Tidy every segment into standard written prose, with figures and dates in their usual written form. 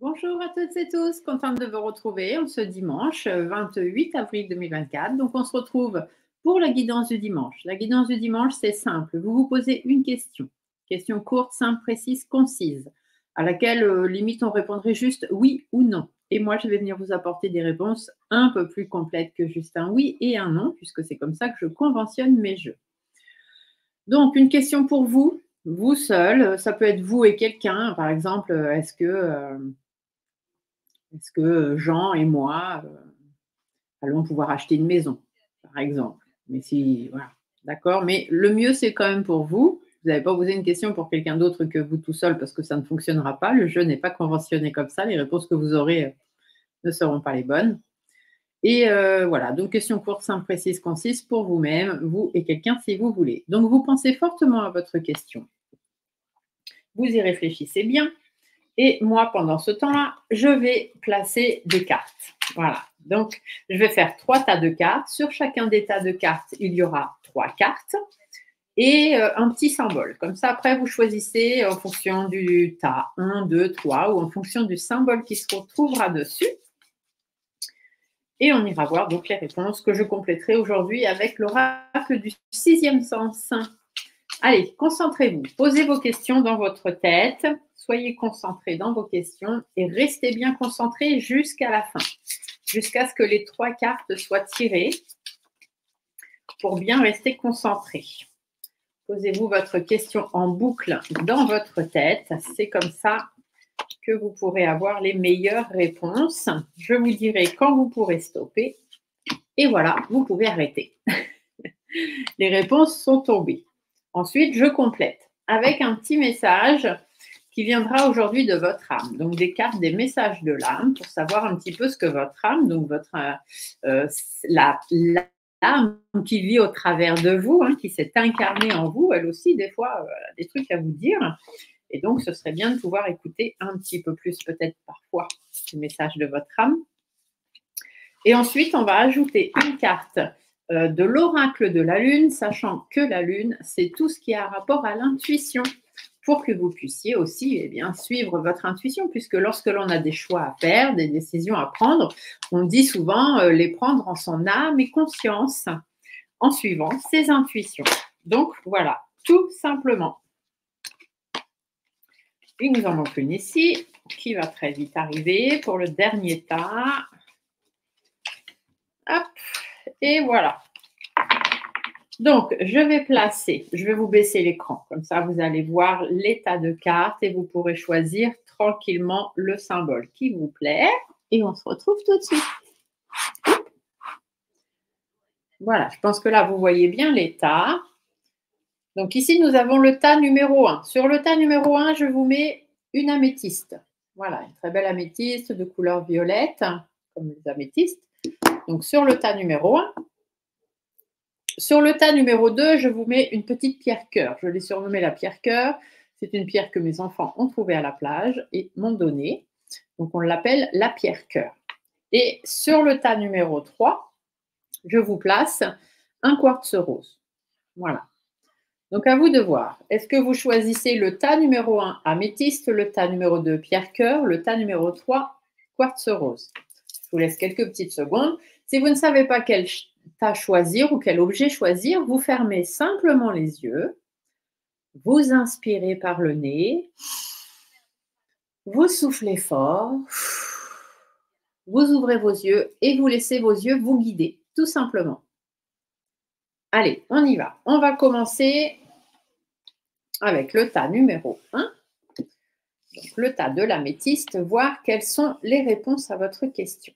Bonjour à toutes et tous, contente de vous retrouver ce dimanche 28 avril 2024. Donc on se retrouve pour la guidance du dimanche. La guidance du dimanche, c'est simple. Vous vous posez une question courte, simple, précise, concise, à laquelle limite on répondrait juste oui ou non. Et moi, je vais venir vous apporter des réponses un peu plus complètes que juste un oui et un non, puisque c'est comme ça que je conventionne mes jeux. Donc, une question pour vous, vous seul, ça peut être vous et quelqu'un. Par exemple, est-ce que Jean et moi allons pouvoir acheter une maison, par exemple. Mais si, voilà, d'accord. Mais le mieux, c'est quand même pour vous. Vous n'allez pas poser une question pour quelqu'un d'autre que vous tout seul parce que ça ne fonctionnera pas. Le jeu n'est pas conventionné comme ça. Les réponses que vous aurez ne seront pas les bonnes. Et voilà, donc question courte, simple, précise, concise pour vous-même, vous et quelqu'un si vous voulez. Donc, vous pensez fortement à votre question. Vous y réfléchissez bien. Et moi, pendant ce temps-là, je vais placer des cartes. Voilà. Donc, je vais faire 3 tas de cartes. Sur chacun des tas de cartes, il y aura 3 cartes et un petit symbole. Comme ça, après, vous choisissez en fonction du tas 1, 2, 3 ou en fonction du symbole qui se retrouvera dessus. Et on ira voir donc les réponses que je compléterai aujourd'hui avec l'oracle du 6e sens. Allez, concentrez-vous. Posez vos questions dans votre tête. Soyez concentrés dans vos questions et restez bien concentrés jusqu'à la fin, jusqu'à ce que les 3 cartes soient tirées pour bien rester concentrés. Posez-vous votre question en boucle dans votre tête. C'est comme ça que vous pourrez avoir les meilleures réponses. Je vous dirai quand vous pourrez stopper. Et voilà, vous pouvez arrêter. Les réponses sont tombées. Ensuite, je complète avec un petit message qui viendra aujourd'hui de votre âme. Donc, des cartes, des messages de l'âme pour savoir un petit peu ce que votre âme, donc l'âme qui vit au travers de vous, qui s'est incarnée en vous, elle aussi, des fois, a des trucs à vous dire. Et donc, ce serait bien de pouvoir écouter un petit peu plus, peut-être parfois, ces messages de votre âme. Et ensuite, on va ajouter une carte de l'oracle de la Lune, sachant que la Lune, c'est tout ce qui a rapport à l'intuition, pour que vous puissiez aussi suivre votre intuition, puisque lorsque l'on a des choix à faire, des décisions à prendre, on dit souvent les prendre en son âme et conscience, en suivant ses intuitions. Donc, voilà, tout simplement. Il nous en manque une ici, qui va très vite arriver pour le dernier tas. Hop, et voilà. Donc, je vais vous baisser l'écran. Comme ça, vous allez voir l'état de cartes et vous pourrez choisir tranquillement le symbole qui vous plaît. Et on se retrouve tout de suite. Voilà, je pense que là, vous voyez bien l'état. Donc ici, nous avons le tas numéro 1. Sur le tas numéro 1, je vous mets une améthyste. Voilà, une très belle améthyste de couleur violette, comme les améthystes. Donc, sur le tas numéro 1. Sur le tas numéro 2, je vous mets une petite pierre cœur. Je l'ai surnommée la pierre cœur. C'est une pierre que mes enfants ont trouvée à la plage et m'ont donnée. Donc, on l'appelle la pierre cœur. Et sur le tas numéro 3, je vous place un quartz rose. Voilà. Donc, à vous de voir. Est-ce que vous choisissez le tas numéro 1 améthyste, le tas numéro 2 pierre cœur, le tas numéro 3 quartz rose? Je vous laisse quelques petites secondes. Si vous ne savez pas quel à choisir ou quel objet choisir, vous fermez simplement les yeux, vous inspirez par le nez, vous soufflez fort, vous ouvrez vos yeux et vous laissez vos yeux vous guider, tout simplement. Allez, on y va. On va commencer avec le tas numéro 1. Donc, le tas de l'améthyste, voir quelles sont les réponses à votre question.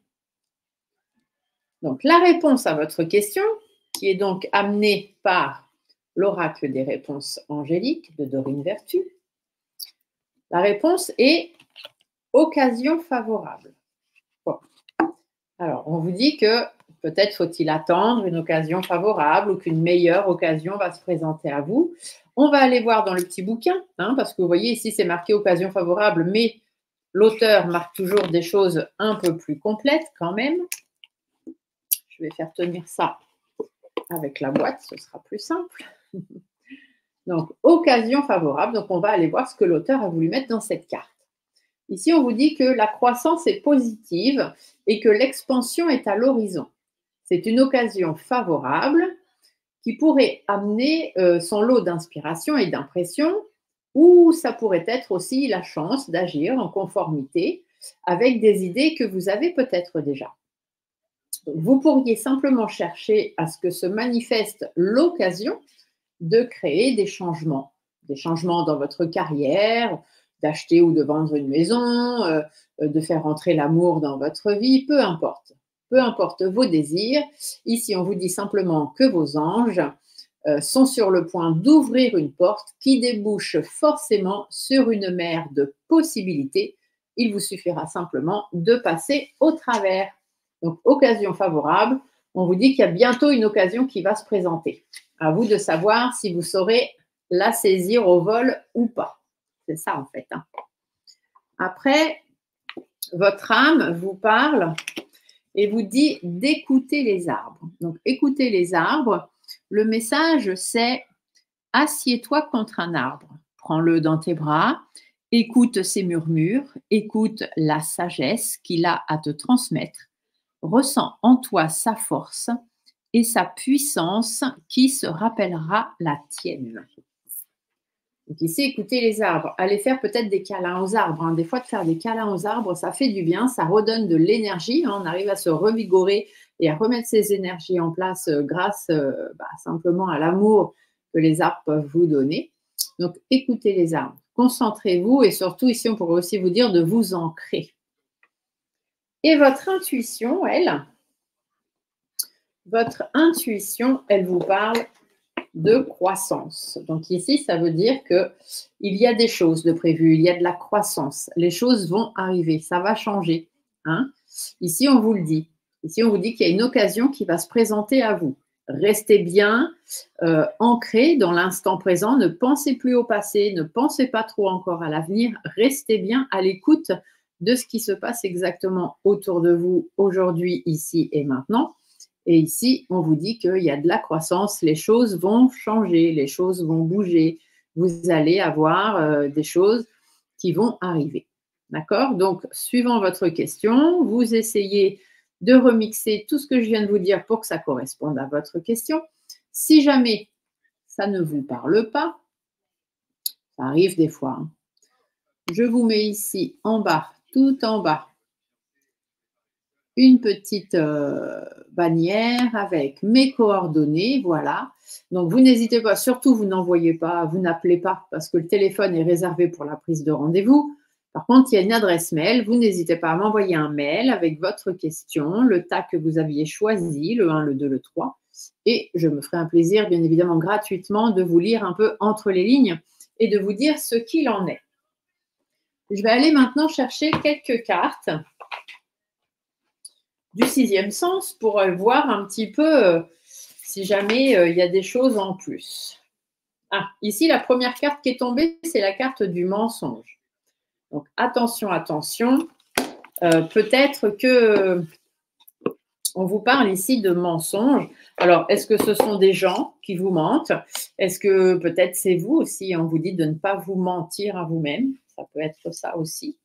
Donc, la réponse à votre question, qui est donc amenée par l'oracle des réponses angéliques de Dorine Vertu, la réponse est occasion favorable. Bon. Alors, on vous dit que peut-être faut-il attendre une occasion favorable ou qu'une meilleure occasion va se présenter à vous. On va aller voir dans le petit bouquin, parce que vous voyez ici, c'est marqué occasion favorable, mais l'auteur marque toujours des choses un peu plus complètes quand même. Je vais faire tenir ça avec la boîte, ce sera plus simple. Donc, occasion favorable. Donc, on va aller voir ce que l'auteur a voulu mettre dans cette carte. Ici, on vous dit que la croissance est positive et que l'expansion est à l'horizon. C'est une occasion favorable qui pourrait amener son lot d'inspiration et d'impression, ou ça pourrait être aussi la chance d'agir en conformité avec des idées que vous avez peut-être déjà. Donc, vous pourriez simplement chercher à ce que se manifeste l'occasion de créer des changements dans votre carrière, d'acheter ou de vendre une maison, de faire entrer l'amour dans votre vie, peu importe vos désirs. Ici, on vous dit simplement que vos anges sont sur le point d'ouvrir une porte qui débouche forcément sur une mer de possibilités. Il vous suffira simplement de passer au travers. Donc, occasion favorable, on vous dit qu'il y a bientôt une occasion qui va se présenter. À vous de savoir si vous saurez la saisir au vol ou pas. C'est ça en fait. Après, votre âme vous parle et vous dit d'écouter les arbres. Donc, écouter les arbres, le message c'est assieds-toi contre un arbre, prends-le dans tes bras, écoute ses murmures, écoute la sagesse qu'il a à te transmettre, ressens en toi sa force et sa puissance qui se rappellera la tienne. Donc ici, écoutez les arbres. Allez faire peut-être des câlins aux arbres. Des fois, de faire des câlins aux arbres, ça fait du bien, ça redonne de l'énergie. On arrive à se revigorer et à remettre ses énergies en place grâce simplement à l'amour que les arbres peuvent vous donner. Donc, écoutez les arbres. Concentrez-vous et surtout, ici, on pourrait aussi vous dire de vous ancrer. Et votre intuition, elle vous parle de croissance. Donc ici, ça veut dire qu'il y a des choses de prévues, il y a de la croissance. Les choses vont arriver, ça va changer. Ici, on vous le dit. Ici, on vous dit qu'il y a une occasion qui va se présenter à vous. Restez bien ancré dans l'instant présent. Ne pensez plus au passé, ne pensez pas trop encore à l'avenir. Restez bien à l'écoute de ce qui se passe exactement autour de vous aujourd'hui, ici et maintenant. Et ici, on vous dit qu'il y a de la croissance, les choses vont changer, les choses vont bouger. Vous allez avoir des choses qui vont arriver. D'accord? Donc, suivant votre question, vous essayez de remixer tout ce que je viens de vous dire pour que ça corresponde à votre question. Si jamais ça ne vous parle pas, ça arrive des fois. Je vous mets ici en bas, tout en bas, une petite bannière avec mes coordonnées, voilà. Donc, vous n'hésitez pas, surtout, vous n'envoyez pas, vous n'appelez pas parce que le téléphone est réservé pour la prise de rendez-vous. Par contre, il y a une adresse mail, vous n'hésitez pas à m'envoyer un mail avec votre question, le tas que vous aviez choisi, le 1, le 2, le 3, et je me ferai un plaisir, bien évidemment, gratuitement, de vous lire un peu entre les lignes et de vous dire ce qu'il en est. Je vais aller maintenant chercher quelques cartes du sixième sens pour voir un petit peu si jamais il y a des choses en plus. Ici, la première carte qui est tombée, c'est la carte du mensonge. Donc, attention, attention. Peut-être que on vous parle ici de mensonges. Alors, est-ce que ce sont des gens qui vous mentent? Est-ce que peut-être c'est vous aussi? On vous dit de ne pas vous mentir à vous-même. Ça peut être ça aussi.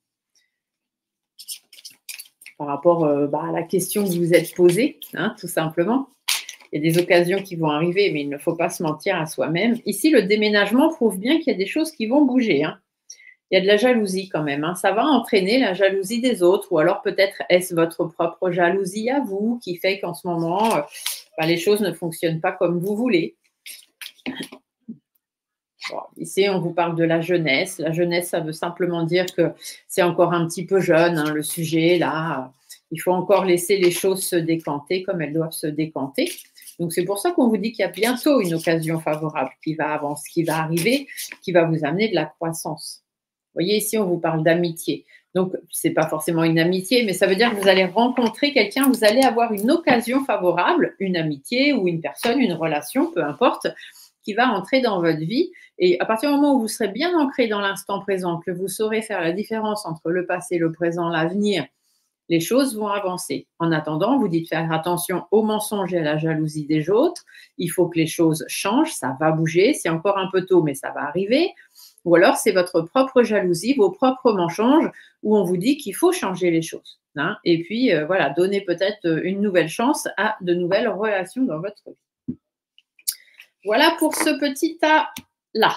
Par rapport à la question que vous vous êtes posée, tout simplement. Il y a des occasions qui vont arriver, mais il ne faut pas se mentir à soi-même. Ici, le déménagement prouve bien qu'il y a des choses qui vont bouger, hein. Il y a de la jalousie quand même, hein. Ça va entraîner la jalousie des autres, ou alors peut-être est-ce votre propre jalousie à vous qui fait qu'en ce moment, les choses ne fonctionnent pas comme vous voulez. Bon, ici, on vous parle de la jeunesse. La jeunesse, ça veut simplement dire que c'est encore un petit peu jeune, hein, le sujet, là. Il faut encore laisser les choses se décanter comme elles doivent se décanter. Donc, c'est pour ça qu'on vous dit qu'il y a bientôt une occasion favorable qui va avancer, qui va arriver, qui va vous amener de la croissance. Vous voyez, ici, on vous parle d'amitié. Donc, ce n'est pas forcément une amitié, mais ça veut dire que vous allez rencontrer quelqu'un, vous allez avoir une occasion favorable, une amitié ou une personne, une relation, peu importe, qui va entrer dans votre vie. Et à partir du moment où vous serez bien ancré dans l'instant présent, que vous saurez faire la différence entre le passé, le présent, l'avenir, les choses vont avancer. En attendant, vous dites faire attention aux mensonges et à la jalousie des autres. Il faut que les choses changent, ça va bouger. C'est encore un peu tôt, mais ça va arriver. Ou alors, c'est votre propre jalousie, vos propres mensonges, où on vous dit qu'il faut changer les choses, hein. Et puis, voilà, donner peut-être une nouvelle chance à de nouvelles relations dans votre vie. Voilà pour ce petit tas-là.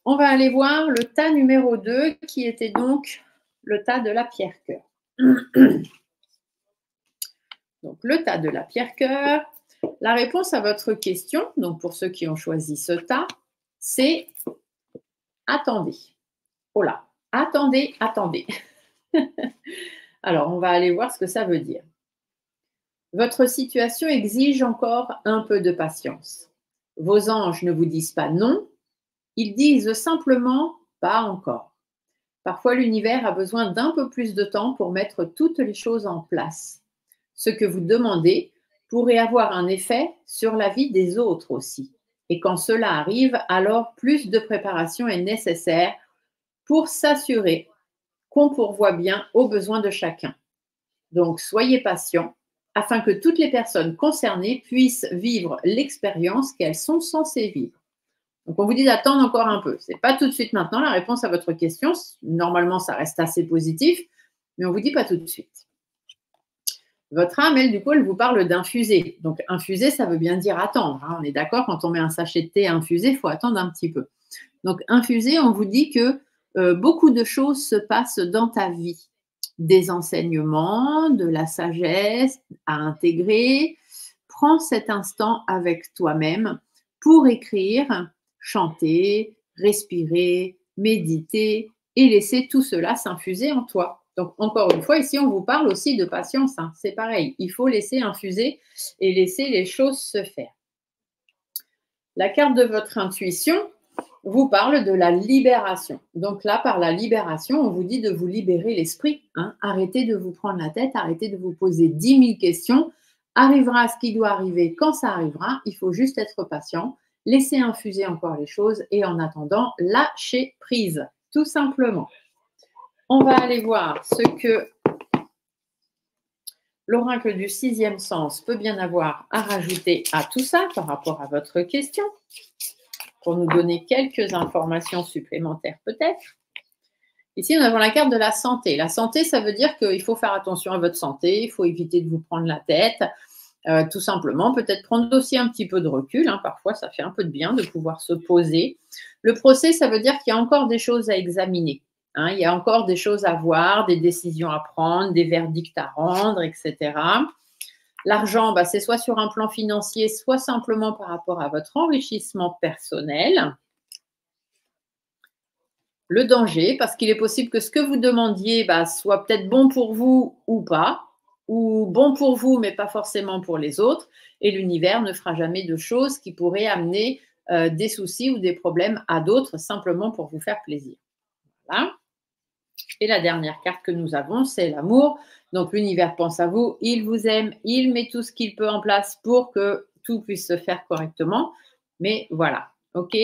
On va aller voir le tas numéro 2, qui était donc le tas de la pierre-cœur. Donc, le tas de la pierre-cœur. La réponse à votre question, donc pour ceux qui ont choisi ce tas, c'est attendez. Oh là, attendez, attendez. Alors, on va aller voir ce que ça veut dire. Votre situation exige encore un peu de patience. Vos anges ne vous disent pas non, ils disent simplement pas encore. Parfois, l'univers a besoin d'un peu plus de temps pour mettre toutes les choses en place. Ce que vous demandez pourrait avoir un effet sur la vie des autres aussi. Et quand cela arrive, alors plus de préparation est nécessaire pour s'assurer qu'on pourvoit bien aux besoins de chacun. Donc, soyez patient afin que toutes les personnes concernées puissent vivre l'expérience qu'elles sont censées vivre. Donc, on vous dit d'attendre encore un peu. Ce n'est pas tout de suite maintenant la réponse à votre question. Normalement, ça reste assez positif, mais on ne vous dit pas tout de suite. Votre âme, elle, du coup, elle vous parle d'infuser. Donc, infuser, ça veut bien dire attendre, hein. On est d'accord, quand on met un sachet de thé infusé, il faut attendre un petit peu. Donc, infuser, on vous dit que beaucoup de choses se passent dans ta vie. Des enseignements, de la sagesse à intégrer. Prends cet instant avec toi-même pour écrire, chanter, respirer, méditer et laisser tout cela s'infuser en toi. Donc, encore une fois, ici, on vous parle aussi de patience, hein. C'est pareil, il faut laisser infuser et laisser les choses se faire. La carte de votre intuition vous parle de la libération. Donc là, par la libération, on vous dit de vous libérer l'esprit, hein. Arrêtez de vous prendre la tête, arrêtez de vous poser 10 000 questions. Arrivera ce qui doit arriver quand ça arrivera. Il faut juste être patient, laisser infuser encore les choses et en attendant, lâcher prise, tout simplement. On va aller voir ce que l'oracle du 6e sens peut bien avoir à rajouter à tout ça par rapport à votre question, pour nous donner quelques informations supplémentaires peut-être. Ici, nous avons la carte de la santé. La santé, ça veut dire qu'il faut faire attention à votre santé, il faut éviter de vous prendre la tête, tout simplement. Peut-être prendre aussi un petit peu de recul, hein. Parfois, ça fait un peu de bien de pouvoir se poser. Le procès, ça veut dire qu'il y a encore des choses à examiner, hein. Il y a encore des choses à voir, des décisions à prendre, des verdicts à rendre, etc. L'argent, c'est soit sur un plan financier, soit simplement par rapport à votre enrichissement personnel. Le danger, parce qu'il est possible que ce que vous demandiez soit peut-être bon pour vous ou pas, ou bon pour vous, mais pas forcément pour les autres. Et l'univers ne fera jamais de choses qui pourraient amener des soucis ou des problèmes à d'autres, simplement pour vous faire plaisir. Voilà. Et la dernière carte que nous avons, c'est l'amour. Donc, l'univers pense à vous, il vous aime, il met tout ce qu'il peut en place pour que tout puisse se faire correctement. Mais voilà, ok.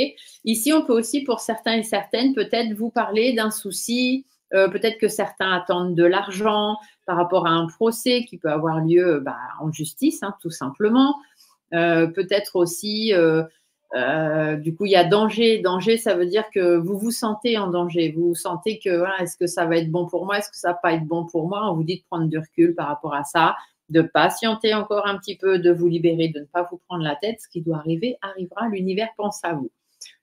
Ici, on peut aussi, pour certains et certaines, peut-être vous parler d'un souci. Peut-être que certains attendent de l'argent par rapport à un procès qui peut avoir lieu en justice, hein, tout simplement. Peut-être aussi... du coup, il y a danger. Danger, ça veut dire que vous vous sentez en danger. Vous sentez que, voilà, est-ce que ça va être bon pour moi? Est-ce que ça va pas être bon pour moi? On vous dit de prendre du recul par rapport à ça. de patienter encore un petit peu, de vous libérer, de ne pas vous prendre la tête. Ce qui doit arriver, arrivera. L'univers pense à vous.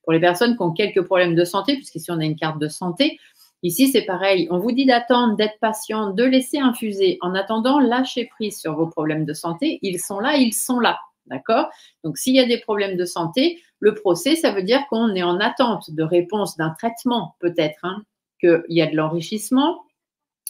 Pour les personnes qui ont quelques problèmes de santé, puisqu'ici on a une carte de santé, ici c'est pareil. On vous dit d'attendre, d'être patient, de laisser infuser. En attendant, lâchez prise sur vos problèmes de santé. Ils sont là, ils sont là. D'accord? Donc, s'il y a des problèmes de santé, le procès, ça veut dire qu'on est en attente de réponse d'un traitement, peut-être, qu'il y a de l'enrichissement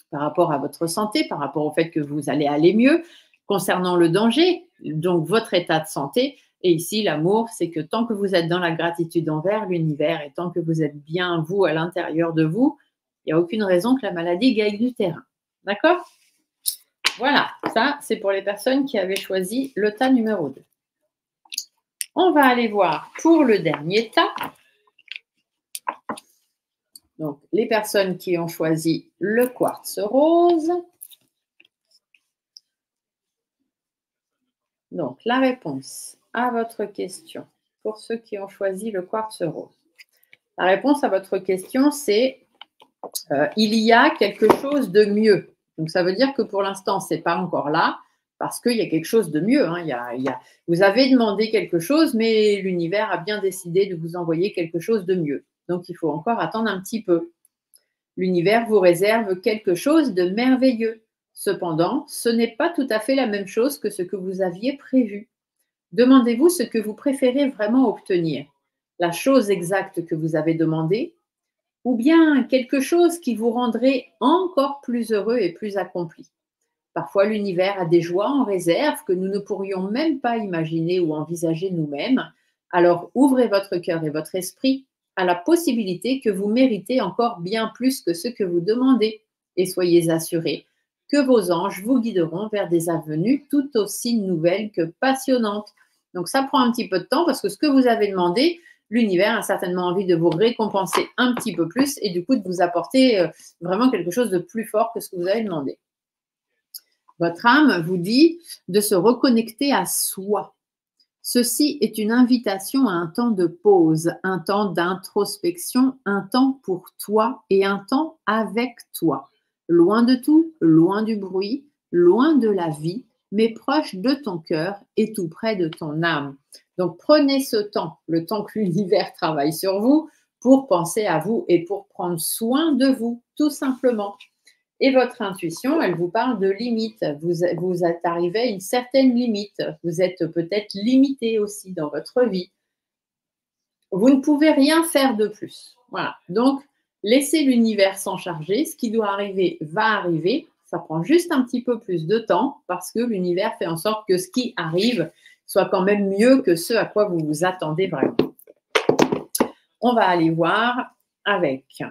par rapport à votre santé, par rapport au fait que vous allez aller mieux, concernant le danger, donc votre état de santé. Et ici, l'amour, c'est que tant que vous êtes dans la gratitude envers l'univers et tant que vous êtes bien, vous, à l'intérieur de vous, il n'y a aucune raison que la maladie gagne du terrain. D'accord? Voilà, ça, c'est pour les personnes qui avaient choisi le tas numéro 2. On va aller voir pour le dernier tas. Donc, les personnes qui ont choisi le quartz rose. Donc, la réponse à votre question pour ceux qui ont choisi le quartz rose. La réponse à votre question, c'est il y a quelque chose de mieux. Donc, ça veut dire que pour l'instant, ce n'est pas encore là parce qu'il y a quelque chose de mieux. Vous avez demandé quelque chose, mais l'univers a bien décidé de vous envoyer quelque chose de mieux. Donc, il faut encore attendre un petit peu. L'univers vous réserve quelque chose de merveilleux. Cependant, ce n'est pas tout à fait la même chose que ce que vous aviez prévu. Demandez-vous ce que vous préférez vraiment obtenir. La chose exacte que vous avez demandée, ou bien quelque chose qui vous rendrait encore plus heureux et plus accompli. Parfois, l'univers a des joies en réserve que nous ne pourrions même pas imaginer ou envisager nous-mêmes. Alors, ouvrez votre cœur et votre esprit à la possibilité que vous méritez encore bien plus que ce que vous demandez. Et soyez assurés que vos anges vous guideront vers des avenues tout aussi nouvelles que passionnantes. Donc, ça prend un petit peu de temps parce que ce que vous avez demandé, l'univers a certainement envie de vous récompenser un petit peu plus et du coup de vous apporter vraiment quelque chose de plus fort que ce que vous avez demandé. Votre âme vous dit de se reconnecter à soi. Ceci est une invitation à un temps de pause, un temps d'introspection, un temps pour toi et un temps avec toi. Loin de tout, loin du bruit, loin de la vie, mais proche de ton cœur et tout près de ton âme. Donc prenez ce temps, le temps que l'univers travaille sur vous, pour penser à vous et pour prendre soin de vous, tout simplement. Et votre intuition, elle vous parle de limites. Vous êtes arrivé à une certaine limite. Vous êtes peut-être limité aussi dans votre vie. Vous ne pouvez rien faire de plus. Voilà. Donc, laissez l'univers s'en charger. Ce qui doit arriver va arriver. Ça prend juste un petit peu plus de temps parce que l'univers fait en sorte que ce qui arrive soit quand même mieux que ce à quoi vous vous attendez vraiment. On va aller voir avec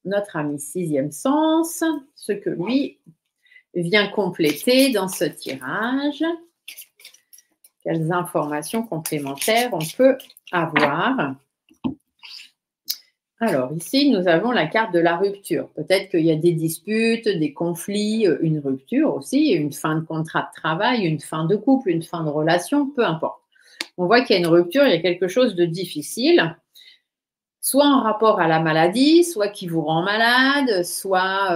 notre ami sixième sens, ce que lui vient compléter dans ce tirage. Quelles informations complémentaires on peut avoir? Alors, ici, nous avons la carte de la rupture. Peut-être qu'il y a des disputes, des conflits, une rupture aussi, une fin de contrat de travail, une fin de couple, une fin de relation, peu importe. On voit qu'il y a une rupture, il y a quelque chose de difficile, soit en rapport à la maladie, soit qui vous rend malade, soit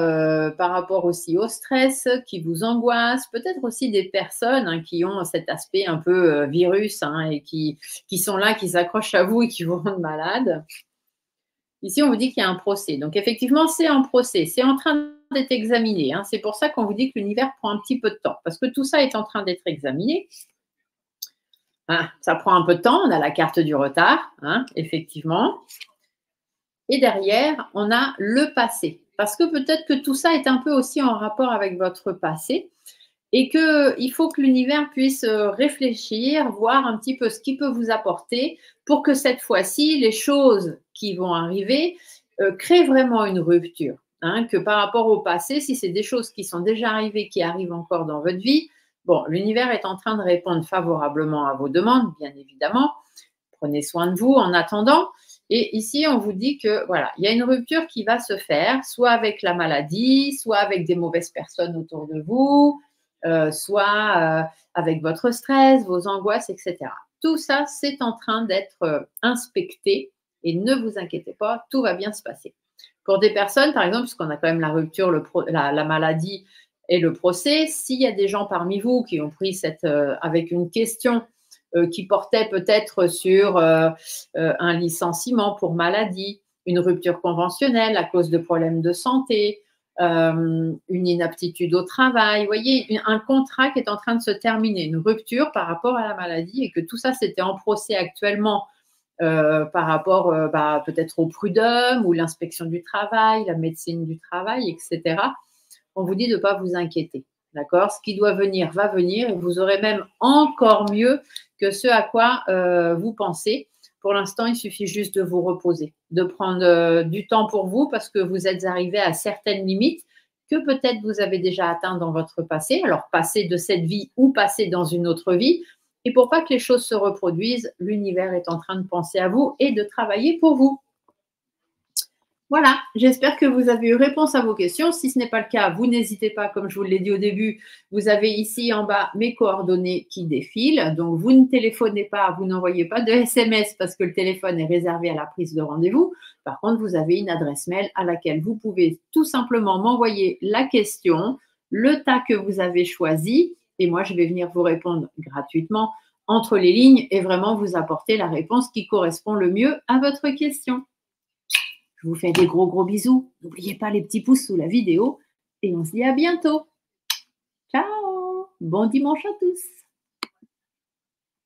par rapport aussi au stress qui vous angoisse, peut-être aussi des personnes qui ont cet aspect un peu virus et qui sont là, qui s'accrochent à vous et qui vous rendent malade. Ici, on vous dit qu'il y a un procès. Donc, effectivement, c'est en procès. C'est en train d'être examiné. C'est pour ça qu'on vous dit que l'univers prend un petit peu de temps. Parce que tout ça est en train d'être examiné. Ça prend un peu de temps. On a la carte du retard, effectivement. Et derrière, on a le passé. Parce que peut-être que tout ça est un peu aussi en rapport avec votre passé. Et qu'il faut que l'univers puisse réfléchir, voir un petit peu ce qu'il peut vous apporter pour que cette fois-ci, les choses qui vont arriver créent vraiment une rupture. Que par rapport au passé, si c'est des choses qui sont déjà arrivées, qui arrivent encore dans votre vie, bon, l'univers est en train de répondre favorablement à vos demandes, bien évidemment. Prenez soin de vous en attendant. Et ici, on vous dit que voilà, il y a une rupture qui va se faire, soit avec la maladie, soit avec des mauvaises personnes autour de vous, soit avec votre stress, vos angoisses, etc. Tout ça, c'est en train d'être inspecté et ne vous inquiétez pas, tout va bien se passer. Pour des personnes, par exemple, puisqu'on a quand même la rupture, la maladie Et le procès, s'il y a des gens parmi vous qui ont pris avec une question qui portait peut-être sur un licenciement pour maladie, une rupture conventionnelle à cause de problèmes de santé, une inaptitude au travail, vous voyez, un contrat qui est en train de se terminer, une rupture par rapport à la maladie et que tout ça, c'était en procès actuellement par rapport peut-être au prud'homme ou l'inspection du travail, la médecine du travail, etc. On vous dit de ne pas vous inquiéter. D'accord? Ce qui doit venir va venir et vous aurez même encore mieux que ce à quoi vous pensez. Pour l'instant, il suffit juste de vous reposer, de prendre du temps pour vous parce que vous êtes arrivé à certaines limites que peut-être vous avez déjà atteintes dans votre passé. Alors, passé de cette vie ou passé dans une autre vie. Et pour pas que les choses se reproduisent, l'univers est en train de penser à vous et de travailler pour vous. Voilà, j'espère que vous avez eu réponse à vos questions. Si ce n'est pas le cas, vous n'hésitez pas, comme je vous l'ai dit au début, vous avez ici en bas mes coordonnées qui défilent. Donc, vous ne téléphonez pas, vous n'envoyez pas de SMS parce que le téléphone est réservé à la prise de rendez-vous. Par contre, vous avez une adresse mail à laquelle vous pouvez tout simplement m'envoyer la question, le tas que vous avez choisi, et moi, je vais venir vous répondre gratuitement entre les lignes et vraiment vous apporter la réponse qui correspond le mieux à votre question. Je vous fais des gros bisous. N'oubliez pas les petits pouces sous la vidéo et on se dit à bientôt. Ciao. Bon dimanche à tous.